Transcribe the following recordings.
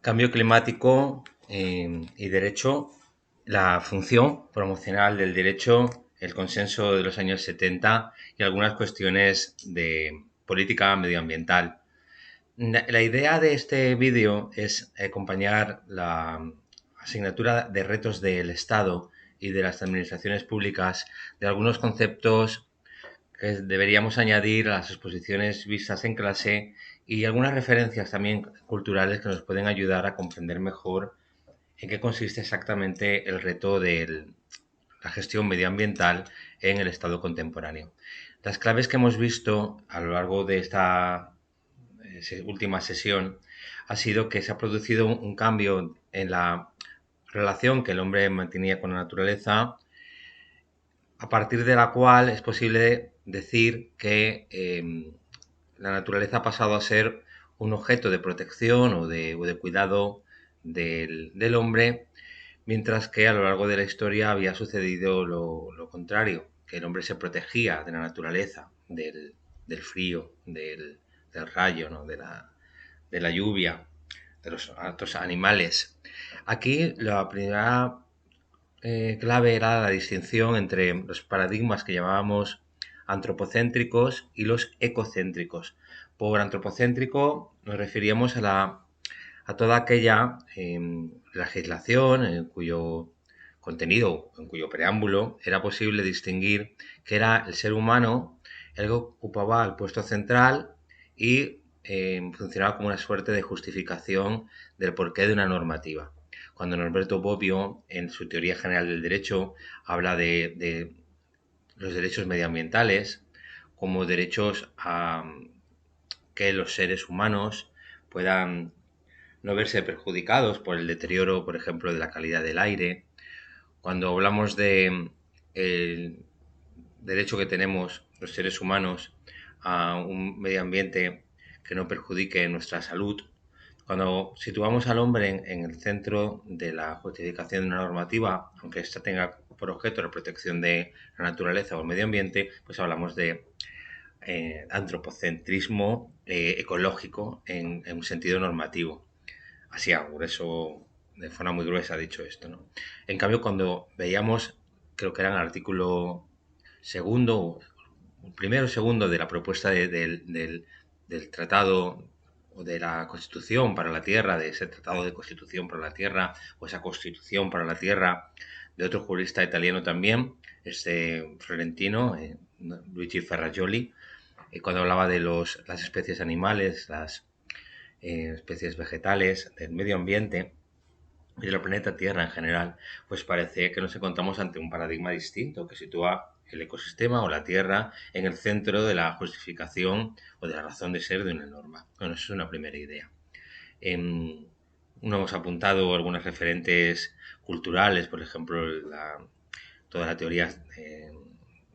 Cambio climático y derecho, la función promocional del derecho, el consenso de los años 70 y algunas cuestiones de política medioambiental. La idea de este vídeo es acompañar la asignatura de retos del Estado y de las administraciones públicas de algunos conceptos que deberíamos añadir a las exposiciones vistas en clase y algunas referencias también culturales que nos pueden ayudar a comprender mejor en qué consiste exactamente el reto de la gestión medioambiental en el Estado contemporáneo. Las claves que hemos visto a lo largo de esta última sesión ha sido que se ha producido un cambio en la relación que el hombre mantenía con la naturaleza, a partir de la cual es posible decir que la naturaleza ha pasado a ser un objeto de protección o de cuidado del hombre, mientras que a lo largo de la historia había sucedido lo contrario, que el hombre se protegía de la naturaleza, del frío, del rayo, ¿no? De la lluvia, de los otros animales. Aquí la primera clave era la distinción entre los paradigmas que llamábamos antropocéntricos y los ecocéntricos. Por antropocéntrico nos referíamos a toda aquella legislación en cuyo contenido, en cuyo preámbulo era posible distinguir que era el ser humano el que ocupaba el puesto central y funcionaba como una suerte de justificación del porqué de una normativa. Cuando Norberto Bobbio, en su teoría general del derecho, habla de los derechos medioambientales como derechos a que los seres humanos puedan no verse perjudicados por el deterioro, por ejemplo, de la calidad del aire. Cuando hablamos de el derecho que tenemos los seres humanos a un medio ambiente que no perjudique nuestra salud, cuando situamos al hombre en el centro de la justificación de una normativa, aunque ésta tenga por objeto la protección de la naturaleza o el medio ambiente, pues hablamos de antropocentrismo ecológico en un sentido normativo. Así a grueso, de forma muy gruesa, dicho esto, ¿no? En cambio, cuando veíamos, creo que era en el artículo segundo, primero o segundo de la propuesta del tratado o de la Constitución para la Tierra, de ese tratado de Constitución para la Tierra, o esa Constitución para la Tierra, de otro jurista italiano también, este florentino, Luigi Ferrajoli, cuando hablaba de las especies animales, las especies vegetales, del medio ambiente y del planeta Tierra en general, pues parece que nos encontramos ante un paradigma distinto que sitúa el ecosistema o la Tierra en el centro de la justificación o de la razón de ser de una norma. Bueno, eso es una primera idea. Eh, no hemos apuntado algunos referentes culturales, por ejemplo, toda la teoría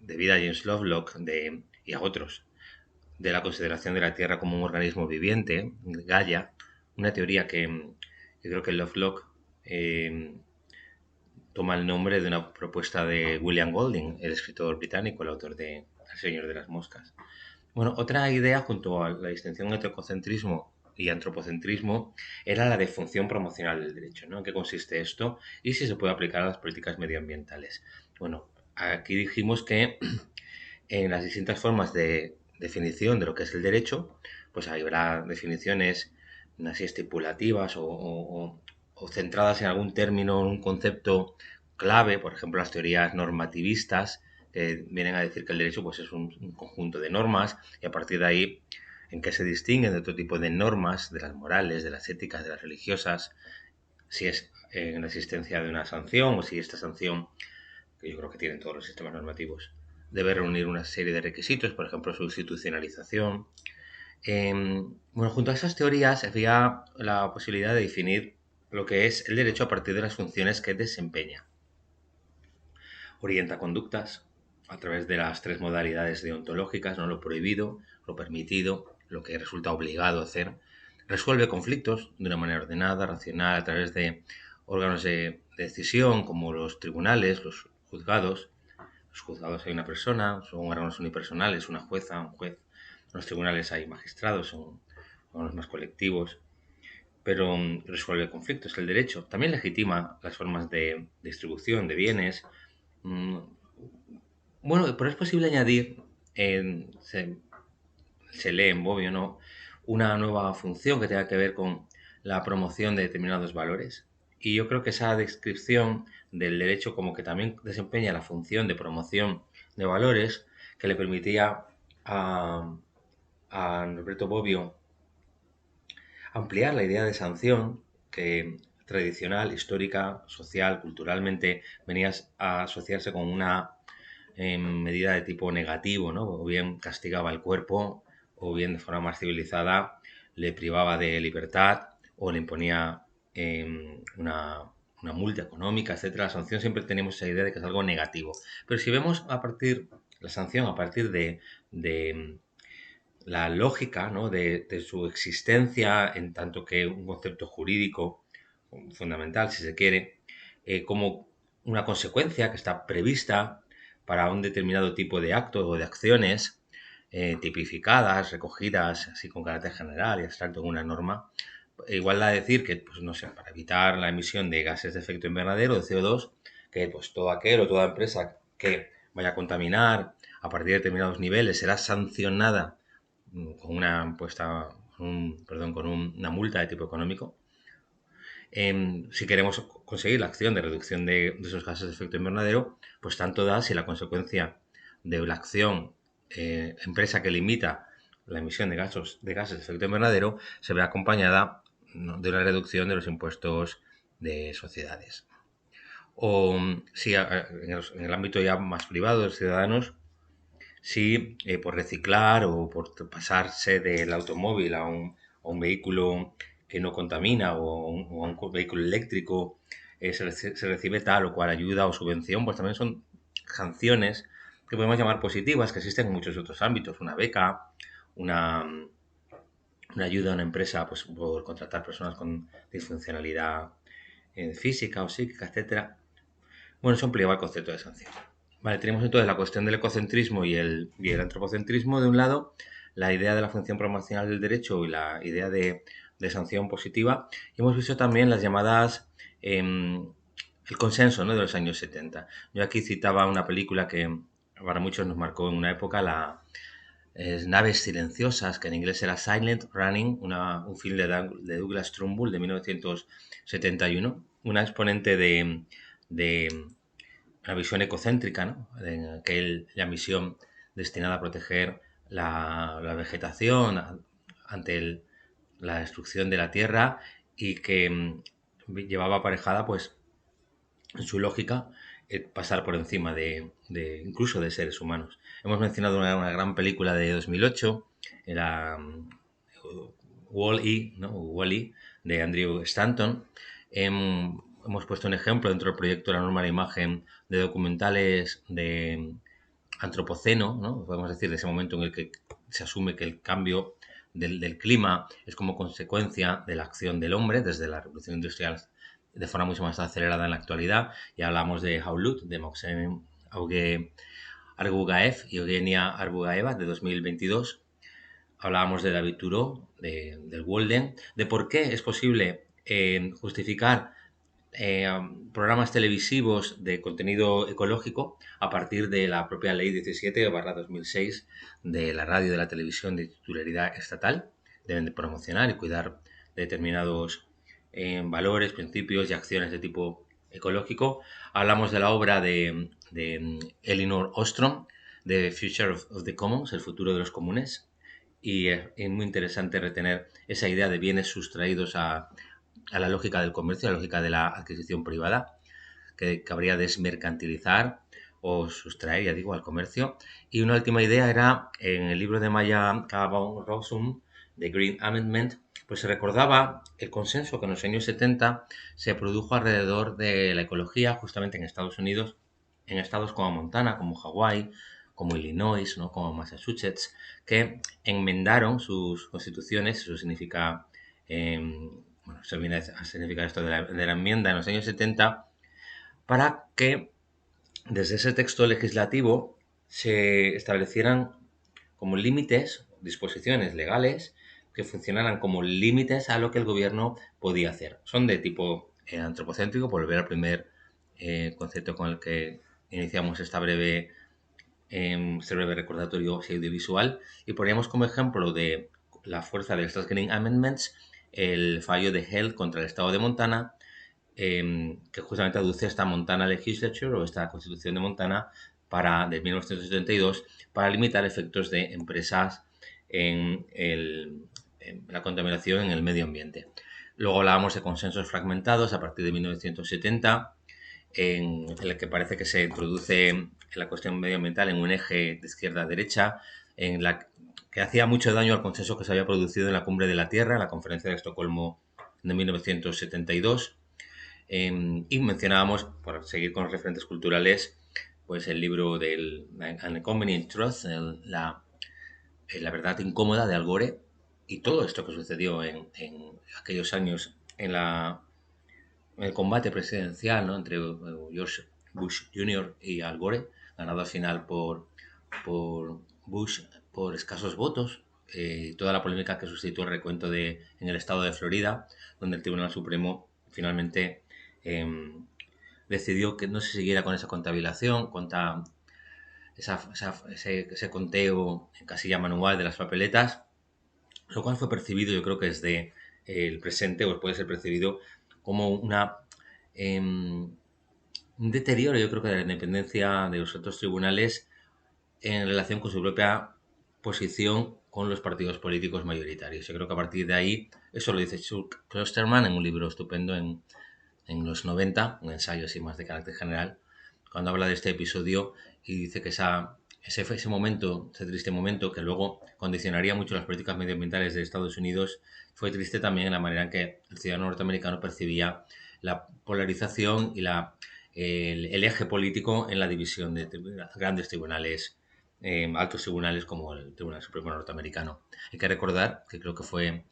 de vida de James Lovelock y a otros, de la consideración de la Tierra como un organismo viviente, Gaia, una teoría que creo que Lovelock eh, toma el nombre de una propuesta de William Golding, el escritor británico, el autor de El Señor de las Moscas. Bueno, otra idea junto a la distinción entre ecocentrismo y antropocentrismo era la de función promocional del derecho, ¿no? ¿En qué consiste esto? Y si se puede aplicar a las políticas medioambientales. Bueno, aquí dijimos que en las distintas formas de definición de lo que es el derecho, pues habrá definiciones así estipulativas o centradas en algún término, en un concepto clave, por ejemplo, las teorías normativistas, que vienen a decir que el derecho pues, es un conjunto de normas y a partir de ahí en qué se distinguen de otro tipo de normas, de las morales, de las éticas, de las religiosas, si es en la existencia de una sanción o si esta sanción, que yo creo que tienen todos los sistemas normativos, debe reunir una serie de requisitos, por ejemplo, su institucionalización. Bueno, junto a esas teorías había la posibilidad de definir lo que es el derecho a partir de las funciones que desempeña. Orienta conductas a través de las tres modalidades deontológicas, ¿no? Lo prohibido, lo permitido, lo que resulta obligado a hacer. Resuelve conflictos de una manera ordenada, racional, a través de órganos de decisión como los tribunales, los juzgados. Los juzgados hay una persona, son órganos unipersonales, una jueza, un juez. En los tribunales hay magistrados, son órganos más colectivos. pero resuelve conflictos. El derecho también legitima las formas de distribución de bienes. Mm, Bueno, pero es posible añadir, se lee en Bobbio, ¿no? Una nueva función que tenga que ver con la promoción de determinados valores. Y yo creo que esa descripción del derecho como que también desempeña la función de promoción de valores que le permitía a, a Norberto Bobbio ampliar la idea de sanción que tradicional, histórica, social, culturalmente venía a asociarse con una medida de tipo negativo, ¿no? O bien castigaba el cuerpo, o bien de forma más civilizada le privaba de libertad o le imponía una multa económica, etcétera. La sanción siempre tenemos esa idea de que es algo negativo. Pero si vemos la sanción a partir de la lógica, ¿no? de su existencia en tanto que un concepto jurídico fundamental, si se quiere, como una consecuencia que está prevista para un determinado tipo de actos o de acciones tipificadas, recogidas así con carácter general y abstracto en una norma. Igual da decir que, pues no sé, para evitar la emisión de gases de efecto invernadero, de CO2, que pues todo aquel o toda empresa que vaya a contaminar a partir de determinados niveles será sancionada con una puesta, con una multa de tipo económico. Si queremos conseguir la acción de reducción de esos gases de efecto invernadero, pues tanto da si la consecuencia de la acción empresa que limita la emisión de gases de efecto invernadero se ve acompañada, ¿no?, de una reducción de los impuestos de sociedades. O si en el ámbito ya más privado de los ciudadanos, si por reciclar o por pasarse del automóvil a un vehículo que no contamina o a un vehículo eléctrico se recibe tal o cual ayuda o subvención, pues también son sanciones que podemos llamar positivas, que existen en muchos otros ámbitos. Una beca, una, una ayuda a una empresa pues, por contratar personas con disfuncionalidad física o psíquica, etcétera. Bueno, eso ampliaba el concepto de sanción. Vale, tenemos entonces la cuestión del ecocentrismo y el antropocentrismo de un lado, la idea de la función promocional del derecho y la idea de sanción positiva. Y hemos visto también las llamadas, el consenso, ¿no?, de los años 70. Yo aquí citaba una película que para muchos nos marcó en una época, Naves Silenciosas, que en inglés era Silent Running, un film de Douglas Trumbull de 1971, una exponente de una visión ecocéntrica, ¿no?, en la misión destinada a proteger la vegetación ante la destrucción de la tierra y que llevaba aparejada, pues, en su lógica, pasar por encima incluso de seres humanos. Hemos mencionado una gran película de 2008, era Wall-E, ¿no? Wall-E, de Andrew Stanton. Hemos puesto un ejemplo dentro del proyecto La Norma de la Imagen de documentales de antropoceno, ¿no? Podemos decir, de ese momento en el que se asume que el cambio del clima es como consecuencia de la acción del hombre desde la revolución industrial de forma mucho más acelerada en la actualidad. Y hablamos de Haulut, de Moxen Auge Argugaev y Eugenia Arbugaeva, de 2022. Hablábamos de David Thoreau, del Walden, de por qué es posible justificar programas televisivos de contenido ecológico a partir de la propia Ley 17/2006 de la radio y de la televisión de titularidad estatal. Deben de promocionar y cuidar determinados valores, principios y acciones de tipo ecológico. Hablamos de la obra de Elinor Ostrom, The Future of the Commons, el futuro de los comunes, y es muy interesante retener esa idea de bienes sustraídos a la lógica del comercio, a la lógica de la adquisición privada, que cabría desmercantilizar o sustraer, ya digo, al comercio. Y una última idea era, en el libro de Maya Cabau Rosum, The Green Amendment, pues se recordaba el consenso que en los años 70 se produjo alrededor de la ecología, justamente en Estados Unidos, en estados como Montana, como Hawái, como Illinois, ¿no?, como Massachusetts, que enmendaron sus constituciones. Eso significa, bueno, se viene a significar esto de la enmienda en los años 70, para que desde ese texto legislativo se establecieran como límites, disposiciones legales que funcionaran como límites a lo que el gobierno podía hacer. Son de tipo antropocéntrico, por volver al primer concepto con el que iniciamos este breve recordatorio audiovisual, y poníamos como ejemplo de la fuerza de estas Green Amendments el fallo de Held contra el estado de Montana, que justamente aduce esta Montana Legislature o esta Constitución de Montana de 1972 para limitar efectos de empresas en la contaminación en el medio ambiente. Luego hablábamos de consensos fragmentados a partir de 1970, en el que parece que se introduce la cuestión medioambiental en un eje de izquierda a derecha, que hacía mucho daño al consenso que se había producido en la Cumbre de la Tierra, en la Conferencia de Estocolmo de 1972. Y mencionábamos, por seguir con los referentes culturales, pues el libro del An Inconvenient Truth, la verdad incómoda de Al Gore, y todo esto que sucedió en aquellos años en el combate presidencial, ¿no?, entre George Bush Jr. y Al Gore, ganado al final por Bush por escasos votos. Toda la polémica que suscitó el recuento en el estado de Florida, donde el Tribunal Supremo finalmente decidió que no se siguiera con esa contabilización, ese conteo en casilla manual de las papeletas, lo cual fue percibido, yo creo que desde el presente, o puede ser percibido como un deterioro, yo creo que de la independencia de los otros tribunales en relación con su propia posición con los partidos políticos mayoritarios. Yo creo que a partir de ahí, eso lo dice Chuck Klosterman en un libro estupendo en los 90, un ensayo así más de carácter general, cuando habla de este episodio y dice que ese momento, ese triste momento que luego condicionaría mucho las políticas medioambientales de Estados Unidos, fue triste también en la manera en que el ciudadano norteamericano percibía la polarización y el eje político en la división de grandes tribunales, altos tribunales como el Tribunal Supremo norteamericano. Hay que recordar que creo que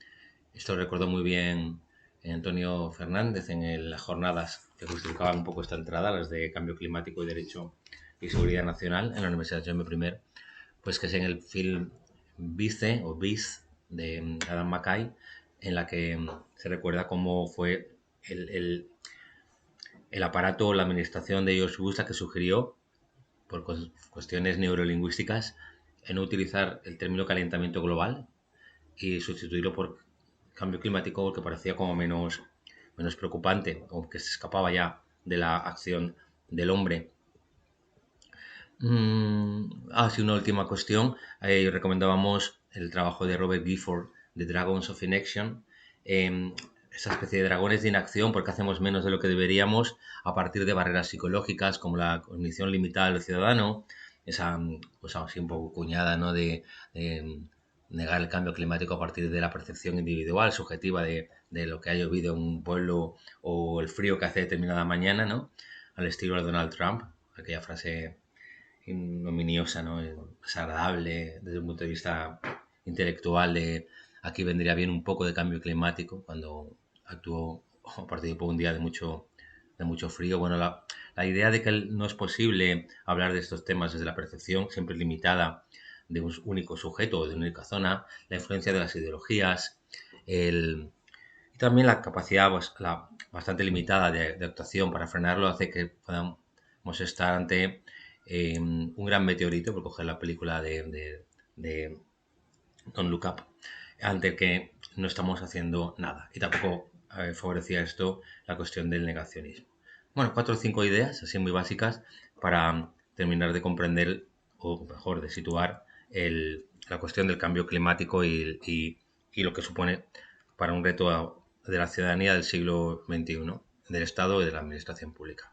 esto recordó muy bien Antonio Fernández en las jornadas que justificaban un poco esta entrada, las de cambio climático y derecho y seguridad nacional en la Universidad Jaime I, pues que es en el film Vice o Vice de Adam McKay, en la que se recuerda cómo fue el aparato, la administración de George Bush la que sugirió, por cuestiones neurolingüísticas, en no utilizar el término calentamiento global y sustituirlo por cambio climático, porque parecía como menos preocupante, o que se escapaba ya de la acción del hombre. Sí, una última cuestión. Recomendábamos el trabajo de Robert Gifford de Dragons of Inaction. Esa especie de dragones de inacción, porque hacemos menos de lo que deberíamos a partir de barreras psicológicas como la cognición limitada del ciudadano, esa cosa así un poco cuñada, ¿no?, de negar el cambio climático a partir de la percepción individual, subjetiva de lo que ha llovido en un pueblo o el frío que hace determinada mañana, ¿no?, al estilo de Donald Trump, aquella frase ignominiosa, ¿no?, desagradable desde un punto de vista intelectual de aquí vendría bien un poco de cambio climático, cuando actuó o participó un día de mucho frío. Bueno, la idea de que no es posible hablar de estos temas desde la percepción siempre limitada de un único sujeto o de una única zona, la influencia de las ideologías, y también la capacidad bastante limitada de actuación para frenarlo hace que podamos estar ante un gran meteorito, por coger la película de Don't Look Up, ante que no estamos haciendo nada. Y tampoco favorecía esto la cuestión del negacionismo. Bueno, 4 o 5 ideas, así muy básicas, para terminar de comprender, o mejor, de situar la cuestión del cambio climático y lo que supone para un reto de la ciudadanía del siglo XXI, del Estado y de la administración pública.